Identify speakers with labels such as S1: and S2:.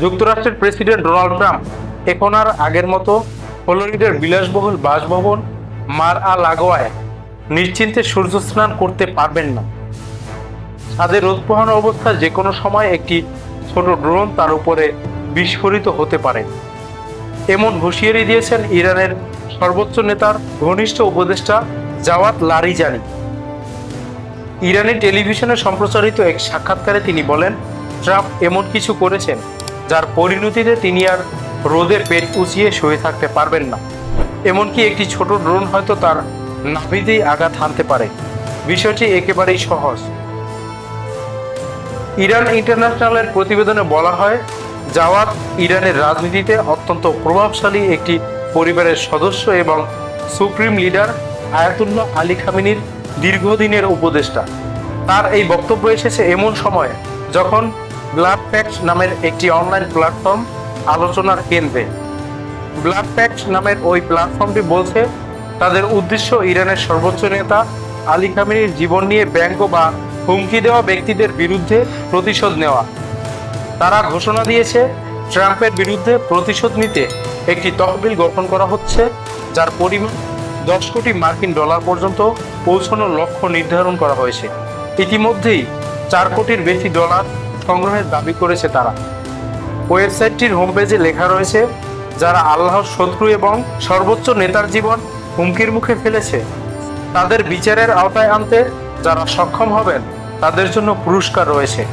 S1: যুক্তরাষ্ট্রের president Donald Trump এখন আর আগের মতো ফ্লোরিডার বিলাসবহুল বাসভবন মার আ লাগোয়ায় নিশ্চিন্তে সূর্য স্নান করতে পারবেন না। ছাদে রোদ পোহানো অবস্থায় যে কোনো সময় একটি ছোট ড্রোন তার উপরে বিস্ফোরিত হতে পারে, এমন হুঁশিয়ারি দিয়েছেন ইরানের সর্বোচ্চ নেতার ঘনিষ্ঠ উপদেষ্টা জাওয়াদ লারিজানি। ইরানি টেলিভিশনে সম্প্রচারিত এক সাক্ষাৎকারে তিনি বলেন, ট্রাম্প এমন কিছু করেছেন যার পরিণতিতে তিনি আর রোদে পেট উঁচিয়ে শুয়ে থাকতে পারবেন না। এমনকি একটি ছোট ড্রোন হয়তো তার নাভিতেই আঘাত হানতে পারে। বিষয়টি একেবারেই সহজ। ইরান ইন্টারন্যাশনালের প্রতিবেদনে বলা হয়, জাওয়াদ ইরানের রাজনীতিতে অত্যন্ত প্রভাবশালী একটি পরিবারের সদস্য এবং সুপ্রিম লিডার আয়াতুল্লাহ আলী খামেনির দীর্ঘদিনের উপদেষ্টা। তার এই বক্তব্য এসেছে এমন সময়ে যখন ব্লাড প্যাক্ট নামের একটি অনলাইন প্ল্যাটফর্ম আলোচনার কেন্দ্রে। ব্লাড প্যাক্ট নামের ওই প্ল্যাটফর্মটি বলছে, তাদের উদ্দেশ্য ইরানের সর্বোচ্চ নেতা আলী খামেনির জীবন নিয়ে ব্যঙ্গ বা হুমকি দেওয়া ব্যক্তিদের বিরুদ্ধে প্রতিশোধ নেওয়া। তারা ঘোষণা দিয়েছে, ট্রাম্পের বিরুদ্ধে প্রতিশোধ নিতে একটি তহবিল গঠন করা হচ্ছে, যার পরিমাণ $10 কোটি পর্যন্ত পৌঁছানোর লক্ষ্য নির্ধারণ করা হয়েছে। ইতিমধ্যেই $4 কোটির বেশি সংগ্রহের দাবি করেছে তারা। ওয়েবসাইটটির হোম পেজে লেখা রয়েছে, যারা আল্লাহর শত্রু এবং সর্বোচ্চ নেতার জীবন হুমকির মুখে ফেলেছে তাদের বিচারের আওতায় আনতে যারা সক্ষম হবেন তাদের জন্য পুরস্কার রয়েছে।